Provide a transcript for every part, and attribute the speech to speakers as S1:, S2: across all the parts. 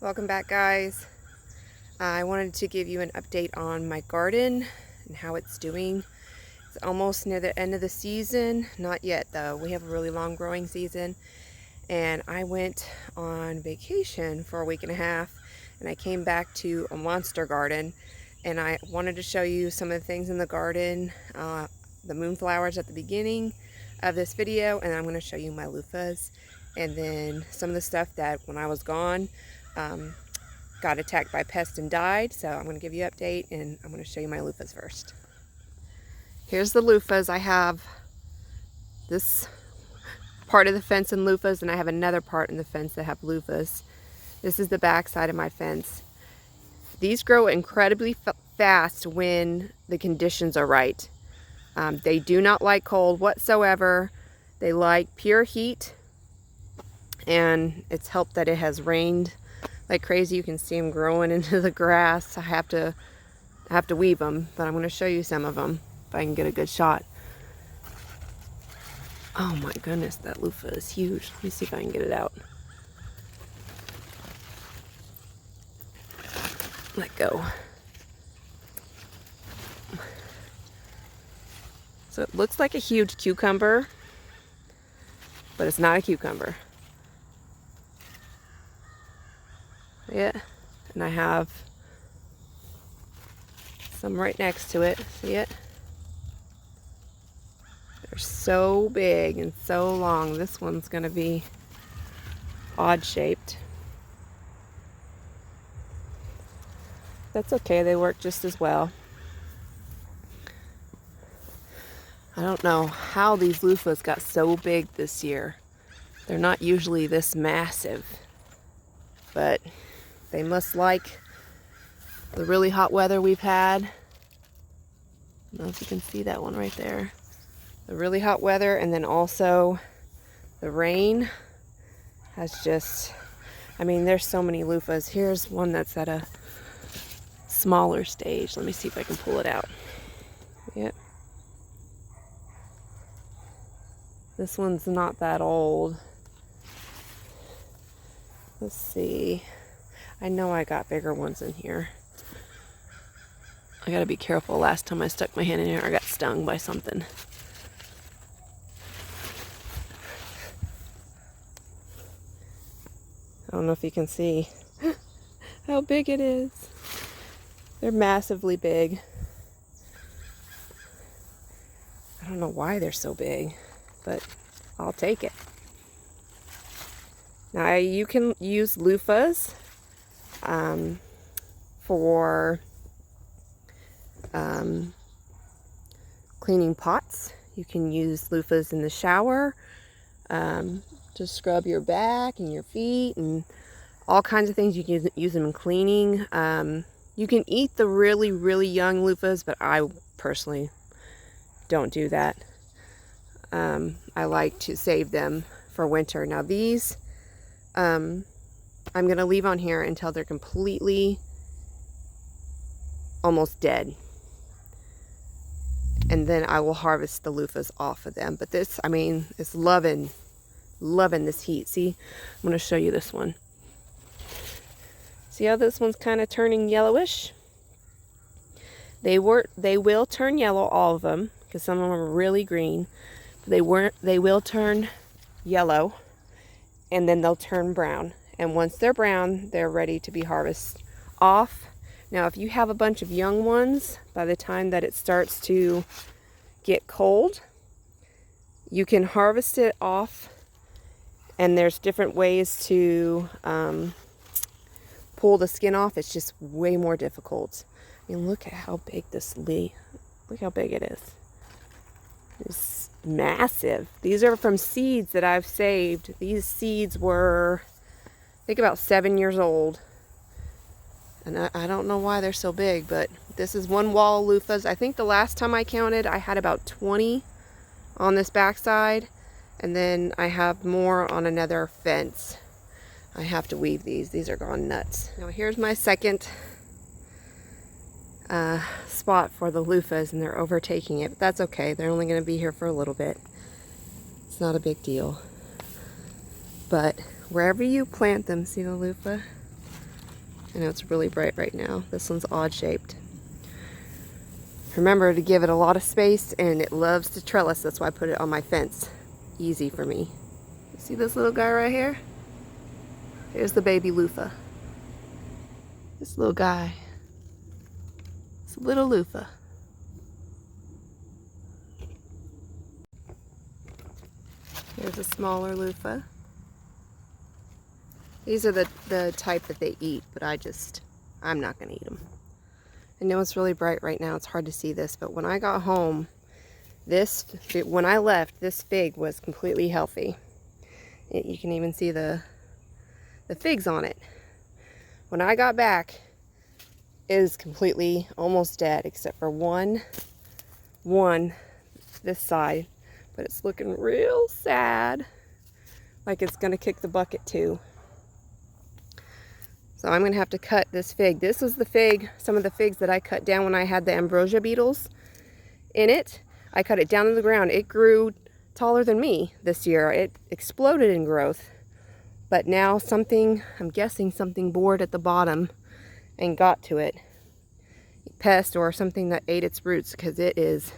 S1: Welcome back, guys. I wanted to give you an update on my garden and how it's doing. It's almost near the end of the season. Not yet though. We have a really long growing season, and I went on vacation for a week and a half, and I came back to a monster garden, and I wanted to show you some of the things in the garden, the moonflowers at the beginning of this video, and I'm going to show you my loofahs, and then some of the stuff that when I was gone got attacked by pests and died. So I'm going to give you an update, and I'm going to show you my loofahs first. Here's the loofahs. I have this part of the fence in loofahs, and I have another part in the fence that have loofahs. This is the back side of my fence. These grow incredibly fast when the conditions are right. They do not like cold whatsoever. They like pure heat, and it's helped that it has rained like crazy. You can see them growing into the grass. I have to weave them, but I'm going to show you some of them if I can get a good shot. Oh my goodness, that loofah is huge. Let me see if I can get it out. Let go. So it looks like a huge cucumber, but it's not a cucumber. Yeah, and I have some right next to it. See it? They're so big and so long. This one's going to be odd shaped. That's okay, they work just as well. I don't know how these loofahs got so big this year. They're not usually this massive, but they must like the really hot weather we've had. I don't know if you can see that one right there. The really hot weather, and then also the rain has just, I mean, there's so many loofahs. Here's one that's at a smaller stage. Let me see if I can pull it out. Yep. This one's not that old. Let's see. I know I got bigger ones in here. I gotta be careful. Last time I stuck my hand in here, I got stung by something. I don't know if you can see how big it is. They're massively big. I don't know why they're so big, but I'll take it. Now you can use loofahs for cleaning pots. You can use loofahs in the shower to scrub your back and your feet and all kinds of things. You can use them in cleaning. You can eat the really, really young loofahs, but I personally don't do that. I like to save them for winter. Now these I'm going to leave on here until they're completely almost dead, and then I will harvest the loofahs off of them. But this, I mean, it's loving this heat. See, I'm going to show you this one. See how this one's kind of turning yellowish? They will turn yellow, all of them, because some of them are really green. They will turn yellow, and then they'll turn brown. And once they're brown, they're ready to be harvested off. Now, if you have a bunch of young ones, by the time that it starts to get cold, you can harvest it off. And there's different ways to pull the skin off. It's just way more difficult. I mean, look at how big this leaf. Look how big it is. It's massive. These are from seeds that I've saved. These seeds were, I think, about 7 years old. And I don't know why they're so big, but this is one wall of loofahs. I think the last time I counted, I had about 20 on this backside. And then I have more on another fence. I have to weave these. These are gone nuts. Now here's my second spot for the loofahs, and they're overtaking it. But that's okay. They're only going to be here for a little bit. It's not a big deal. But wherever you plant them, see the loofah? I know it's really bright right now. This one's odd shaped. Remember to give it a lot of space, and it loves to trellis. That's why I put it on my fence. Easy for me. You see this little guy right here? Here's the baby Luffa. This little guy. It's a little Luffa. Here's a smaller Luffa. These are the type that they eat, but I'm not gonna eat them. I know it's really bright right now, it's hard to see this, but when I got home, when I left, this fig was completely healthy. You can even see the figs on it. When I got back, it is completely almost dead, except for one this side, but it's looking real sad, like it's gonna kick the bucket too. So I'm gonna have to cut this fig. This was the fig, some of the figs that I cut down when I had the ambrosia beetles in it. I cut it down to the ground. It grew taller than me this year. It exploded in growth. But now I'm guessing something bored at the bottom and got to it. Pest or something that ate its roots, because it's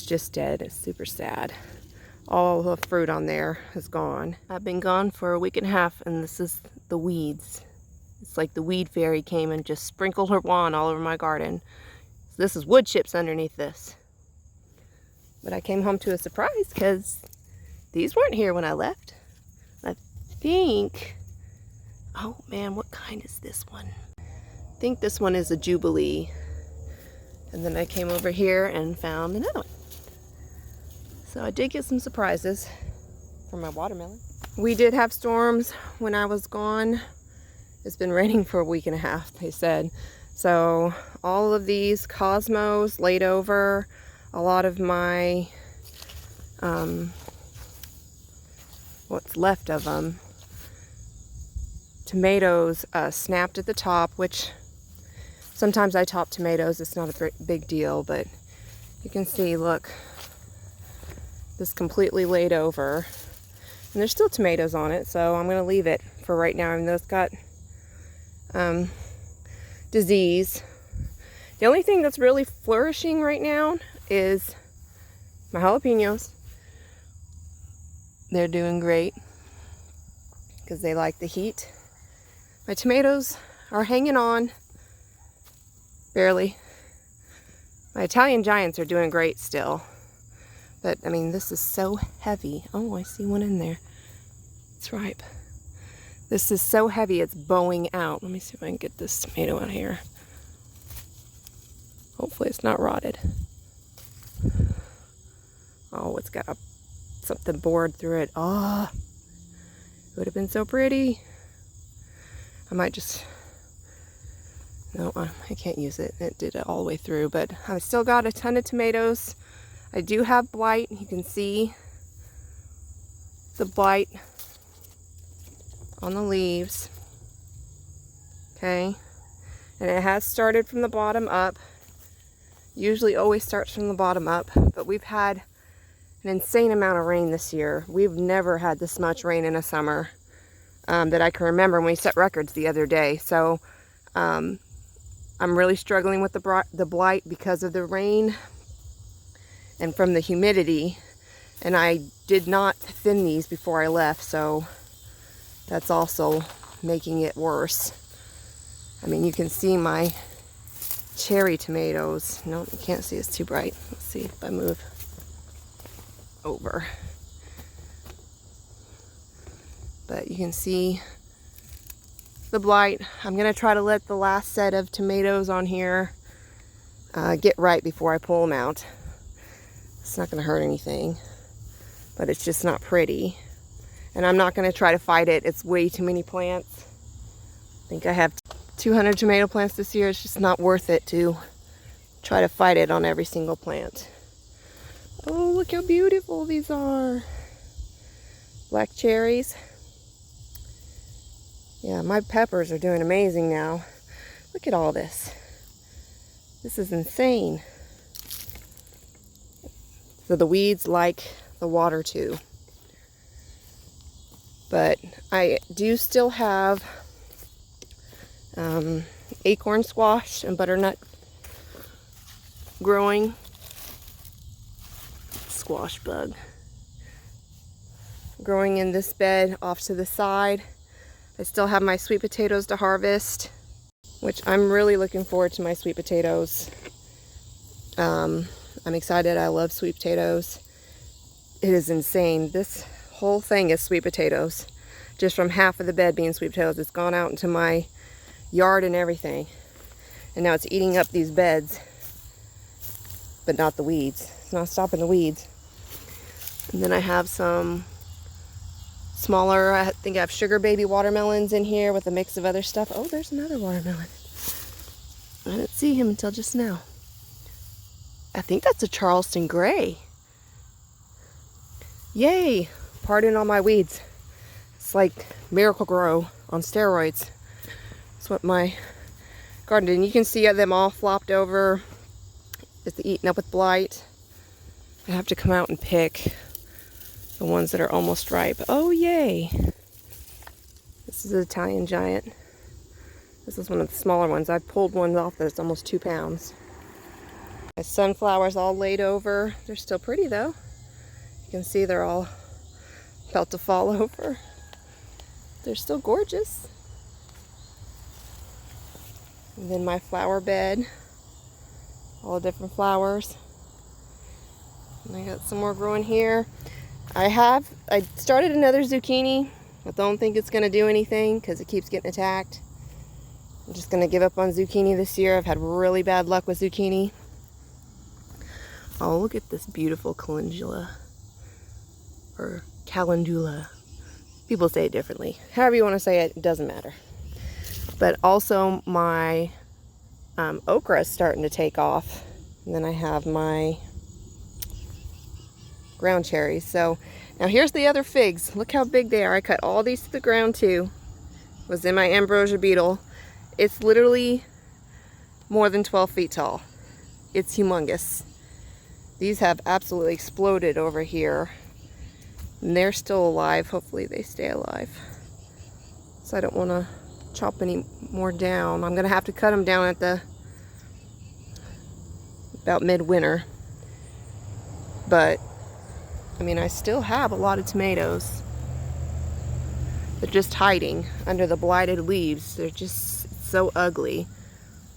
S1: just dead. It's super sad. All the fruit on there is gone. I've been gone for a week and a half, and this is the weeds. It's like the weed fairy came and just sprinkled her wand all over my garden. So this is wood chips underneath this. But I came home to a surprise because these weren't here when I left. I think, oh man, what kind is this one? I think this one is a Jubilee. And then I came over here and found another one. So I did get some surprises for my watermelon. We did have storms when I was gone. It's been raining for a week and a half, they said. So all of these cosmos laid over, a lot of my, what's left of them, tomatoes snapped at the top, which sometimes I top tomatoes. It's not a big deal, but you can see, look, this completely laid over. And there's still tomatoes on it, so I'm going to leave it for right now. I mean, those got disease. The only thing that's really flourishing right now is my jalapenos. They're doing great because they like the heat. My tomatoes are hanging on, barely. My Italian giants are doing great still. But, I mean, this is so heavy. Oh, I see one in there. It's ripe. This is so heavy, it's bowing out. Let me see if I can get this tomato out here. Hopefully it's not rotted. Oh, it's got something bored through it. Oh, it would have been so pretty. I might just... No, I can't use it. It did it all the way through, but I've still got a ton of tomatoes. I do have blight. You can see the blight on the leaves. Okay, and it has started from the bottom up. Usually always starts from the bottom up, but we've had an insane amount of rain this year. We've never had this much rain in a summer that I can remember when we set records the other day. So I'm really struggling with the blight because of the rain and from the humidity, and I did not thin these before I left, so that's also making it worse. I mean, you can see my cherry tomatoes. No, you can't see, it's too bright. Let's see if I move over. But you can see the blight. I'm gonna try to let the last set of tomatoes on here get right before I pull them out. It's not gonna hurt anything, but it's just not pretty. And I'm not gonna try to fight it. It's way too many plants. I think I have 200 tomato plants this year. It's just not worth it to try to fight it on every single plant. Oh, look how beautiful these are. Black cherries. Yeah, my peppers are doing amazing now. Look at all this. This is insane. So the weeds like the water too. But I do still have Acorn squash and butternut growing. Squash bug growing in this bed off to the side. I still have my sweet potatoes to harvest, which I'm really looking forward to my sweet potatoes. I'm excited. I love sweet potatoes. It is insane. This whole thing is sweet potatoes. Just from half of the bed being sweet potatoes. It's gone out into my yard and everything. And now it's eating up these beds, but not the weeds. It's not stopping the weeds. And then I have some smaller, I think I have sugar baby watermelons in here with a mix of other stuff. Oh, there's another watermelon. I didn't see him until just now. I think that's a Charleston Gray. Yay! Pardon all my weeds. It's like Miracle-Gro on steroids. That's what my garden did. And you can see them all flopped over. It's eaten up with blight. I have to come out and pick the ones that are almost ripe. Oh, yay! This is an Italian giant. This is one of the smaller ones. I pulled one off that's almost 2 pounds. My sunflowers all laid over. They're still pretty though. You can see they're all about to fall over. They're still gorgeous. And then my flower bed. All different flowers. And I got some more growing here. I started another zucchini. I don't think it's going to do anything because it keeps getting attacked. I'm just going to give up on zucchini this year. I've had really bad luck with zucchini. Oh, look at this beautiful calendula. Or calendula. People say it differently. However you want to say it, it doesn't matter. But also my okra is starting to take off. And then I have my ground cherries. So now here's the other figs. Look how big they are. I cut all these to the ground too. Was in my ambrosia beetle. It's literally more than 12 feet tall. It's humongous. These have absolutely exploded over here. And they're still alive. Hopefully they stay alive. So I don't want to chop any more down. I'm going to have to cut them down at about midwinter. But I mean, I still have a lot of tomatoes. They're just hiding under the blighted leaves. They're just so ugly.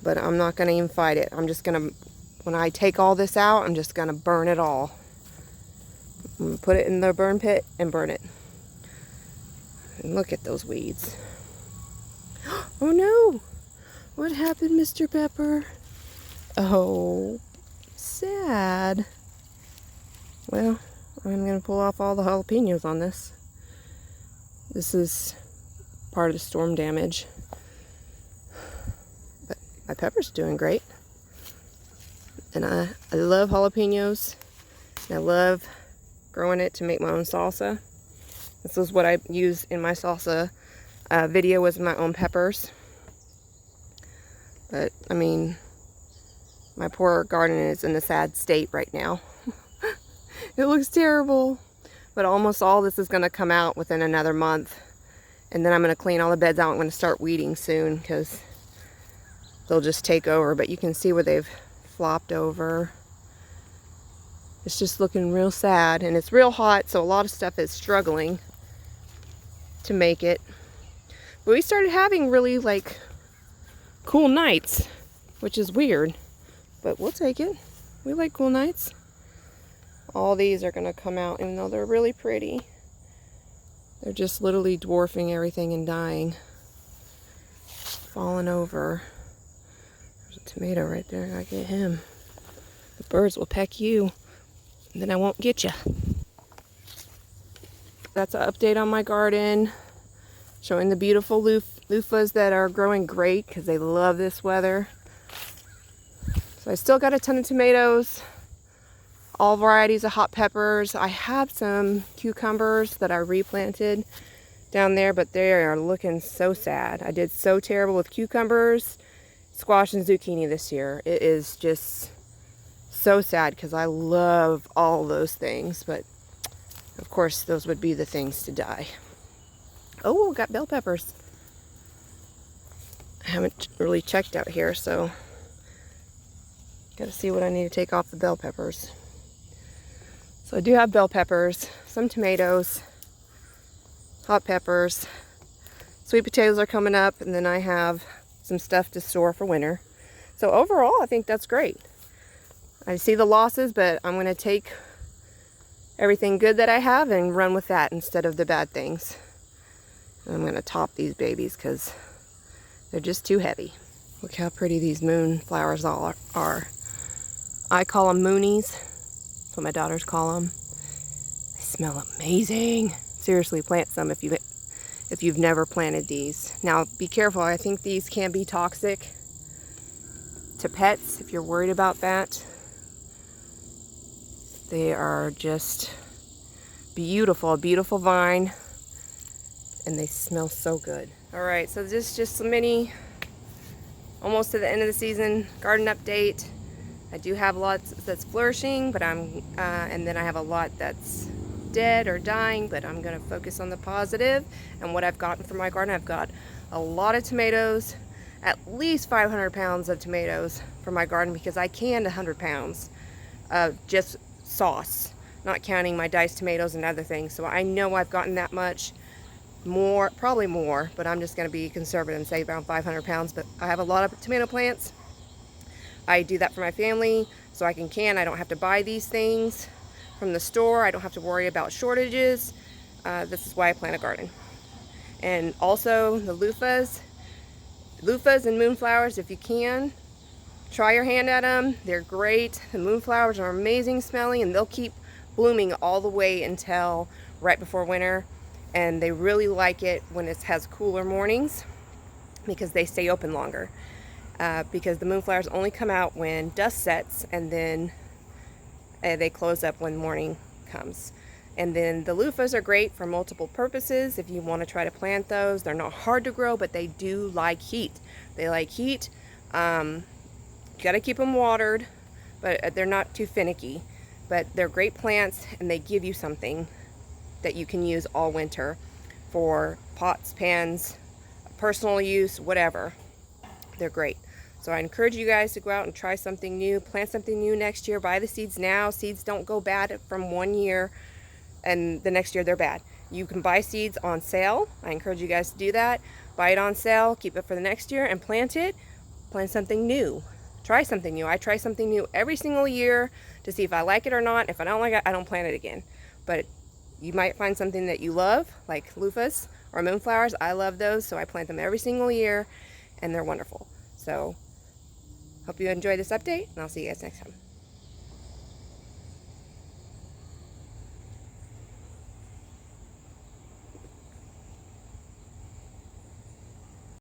S1: But I'm not going to even fight it. I'm just going to, when I take all this out, I'm just going to burn it all. I'm going to put it in the burn pit and burn it. And look at those weeds. Oh no! What happened, Mr. Pepper? Oh, sad. Well, I'm going to pull off all the jalapenos on this. This is part of the storm damage. But my pepper's doing great. And I love jalapenos. And I love growing it to make my own salsa. This is what I use in my salsa video, was my own peppers. But, I mean, my poor garden is in a sad state right now. It looks terrible, but almost all this is going to come out within another month. And then I'm going to clean all the beds out. I'm going to start weeding soon because they'll just take over. But you can see where they've flopped over. It's just looking real sad. And it's real hot, so a lot of stuff is struggling to make it. But we started having really, like, cool nights, which is weird. But we'll take it. We like cool nights. All these are going to come out, even though they're really pretty. They're just literally dwarfing everything and dying. Falling over. There's a tomato right there. I gotta get him. The birds will peck you, and then I won't get you. That's an update on my garden. Showing the beautiful luffas that are growing great because they love this weather. So I still got a ton of tomatoes. All varieties of hot peppers. I have some cucumbers that I replanted down there, but they are looking so sad. I did so terrible with cucumbers, squash, and zucchini this year. It is just so sad because I love all those things, but of course those would be the things to die. Oh, got bell peppers. I haven't really checked out here, so gotta see what I need to take off the bell peppers. So I do have bell peppers, some tomatoes, hot peppers, sweet potatoes are coming up, and then I have some stuff to store for winter. So overall, I think that's great. I see the losses, but I'm going to take everything good that I have and run with that instead of the bad things. And I'm going to top these babies because they're just too heavy. Look how pretty these moonflowers all are. I call them moonies. That's what my daughters call them. They smell amazing. Seriously, plant some if you've never planted these. Now, be careful. I think these can be toxic to pets if you're worried about that. They are just beautiful, a beautiful vine, and they smell so good. All right, so this is just a mini, almost to the end of the season, garden update. I do have lots that's flourishing, but and then I have a lot that's dead or dying, but I'm gonna focus on the positive and what I've gotten from my garden. I've got a lot of tomatoes, at least 500 pounds of tomatoes from my garden because I canned 100 pounds of just sauce, not counting my diced tomatoes and other things. So I know I've gotten that much more, probably more, but I'm just going to be conservative and say around 500 pounds. But I have a lot of tomato plants. I do that for my family so I can. I don't have to buy these things from the store. I don't have to worry about shortages. This is why I plant a garden. And also the loofahs and moonflowers, if you can, try your hand at them. They're great. The moonflowers are amazing smelling, and they'll keep blooming all the way until right before winter. And they really like it when it has cooler mornings because they stay open longer. Because the moonflowers only come out when dusk sets, and then they close up when morning comes. And then the loofahs are great for multiple purposes. If you want to try to plant those, they're not hard to grow, but they do like heat. They like heat. You got to keep them watered, but they're not too finicky. But they're great plants, and they give you something that you can use all winter for pots, pans, personal use, whatever. They're great. So I encourage you guys to go out and try something new, plant something new next year. Buy the seeds now. Seeds don't go bad from one year and the next year they're bad. You can buy seeds on sale. I encourage you guys to do that. Buy it on sale, keep it for the next year, and plant it. Plant something new. Try something new. I try something new every single year to see if I like it or not. If I don't like it, I don't plant it again. But you might find something that you love, like loofahs or moonflowers. I love those, so I plant them every single year, and they're wonderful. So, hope you enjoyed this update, and I'll see you guys next time.